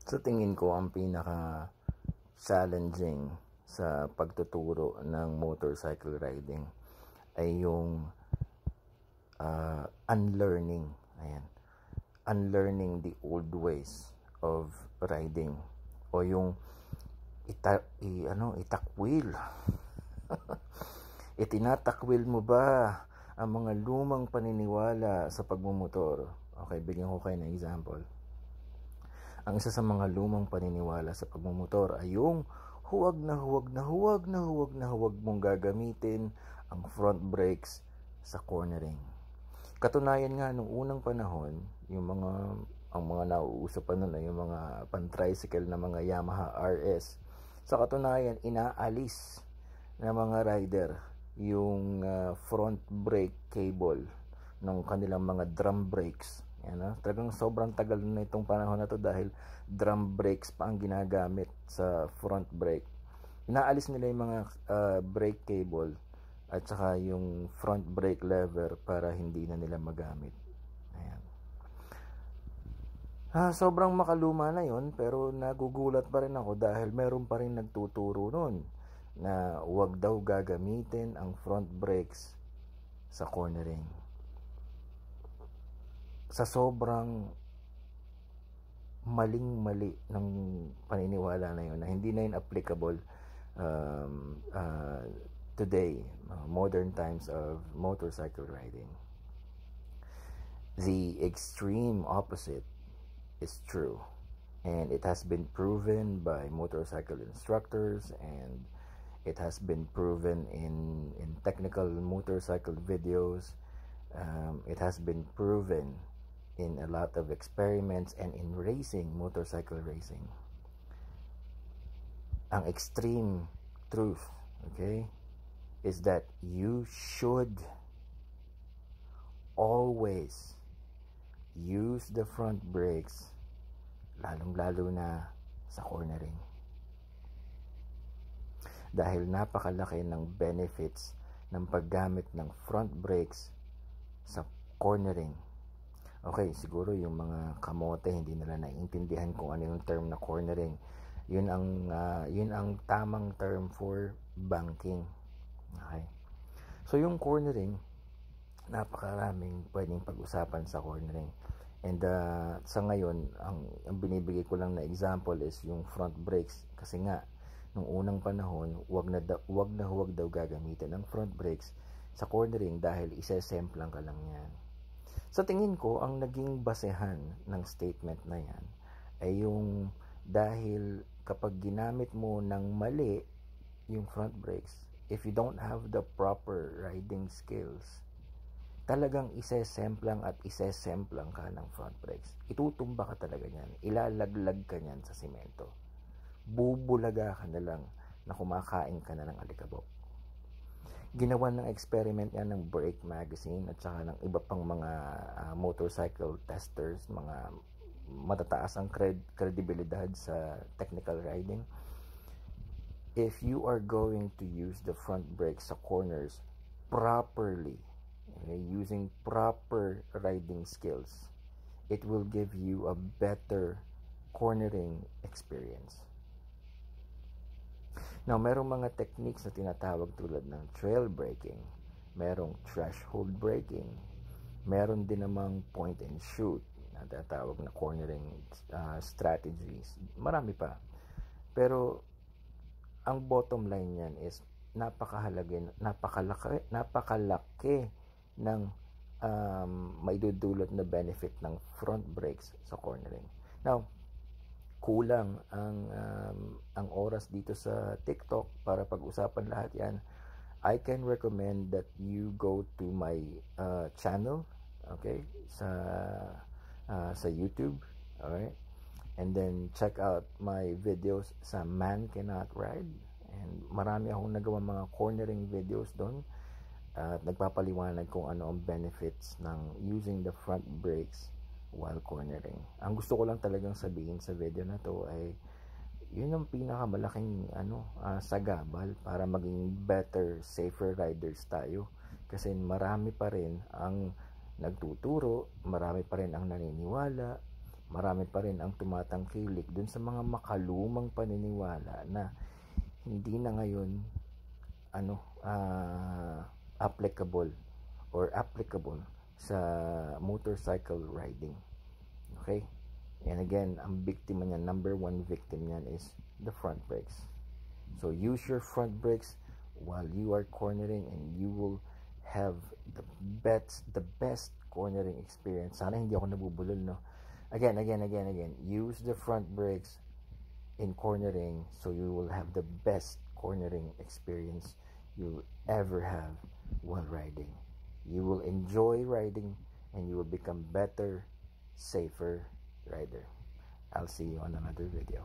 Sa tingin ko, ang pinaka-challenging sa pagtuturo ng motorcycle riding ay yung unlearning. Ayan. Unlearning the old ways of riding. O yung itakwil. Itinatakwil mo ba ang mga lumang paniniwala sa pagmumotor? Okay, bigyan ko kayo ng example. Ang isa sa mga lumang paniniwala sa pagmumotor ay yung huwag mong gagamitin ang front brakes sa cornering. Katunayan nga nung unang panahon, ang mga nauuso pa noon ay yung mga pan-tricycle na mga Yamaha RS. Sa katunayan, inaalis ng mga rider yung front brake cable ng kanilang mga drum brakes. Yan, talagang sobrang tagal na itong panahon na to dahil drum brakes pa ang ginagamit sa front brake. Inaalis nila yung mga brake cable at saka yung front brake lever para hindi na nila magamit. Ayan. Sobrang makaluma na yon, pero nagugulat pa rin ako dahil meron pa rin nagtuturo nun na huwag daw gagamitin ang front brakes sa cornering. Sa sobrang maling-mali ng paniniwala na yun, na hindi na yun applicable today, modern times of motorcycle riding. The extreme opposite is true, and it has been proven by motorcycle instructors, and it has been proven in technical motorcycle videos. It has been proven in a lot of experiments and in racing, motorcycle racing. Ang extreme truth, okay, is that you should always use the front brakes, lalong-lalo na sa cornering. Dahil napakalaki ng benefits ng paggamit ng front brakes sa cornering. Okay, siguro yung mga kamote hindi nila naiintindihan kung ano yung term na cornering. Yun ang tamang term for banking. Okay. So yung cornering, napakaraming pwedeng pag-usapan sa cornering. And sa ngayon, ang binibigay ko lang na example is yung front brakes, kasi nga nung unang panahon, huwag daw gagamitin ang front brakes sa cornering dahil isesemplang ka lang yan. Sa tingin ko, ang naging basehan ng statement na yan ay yung dahil kapag ginamit mo ng mali yung front brakes, if you don't have the proper riding skills, talagang isesemplang ka ng front brakes. Itutumba ka talaga niyan. Ilalaglag ka niyan sa simento. Bubulaga ka na lang na kumakain ka na ng alikabok. Ginawa ng experiment yan ng Brake Magazine at saka ng iba pang mga motorcycle testers, mga matataas ang kredibilidad sa technical riding. If you are going to use the front brakes sa corners properly, okay, using proper riding skills, it will give you a better cornering experience. Now, merong mga techniques na tinatawag tulad ng trail braking, merong threshold braking, meron din namang point and shoot na tinatawag na cornering strategies. Marami pa. Pero ang bottom line niyan is napakalaki ng maidudulot na benefit ng front brakes sa cornering. Now, kulang ang oras dito sa TikTok para pag-usapan lahat yan. I can recommend that you go to my channel, okay, sa YouTube, alright, and then check out my videos sa Man Cannot Ride, and marami akong nagawa mga cornering videos doon at nagpapaliwanag kung ano ang benefits ng using the front brakes while cornering. Ang gusto ko lang talagang sabihin sa video na to ay yun ang pinakamalaking sagabal para maging better, safer riders tayo. Kasi marami pa rin ang nagtuturo, marami pa rin ang naniniwala, marami pa rin ang tumatangkilik dun sa mga makalumang paniniwala na hindi na ngayon applicable sa motorcycle riding. Okay? And again, ang biktima niyan, number one victim niyan is the front brakes. So use your front brakes while you are cornering and you will have the best cornering experience. Sana hindi ako nabubulol, no? Again. Use the front brakes in cornering so you will have the best cornering experience you'll ever have while riding. You will enjoy riding and you will become better, safer rider. I'll see you on another video.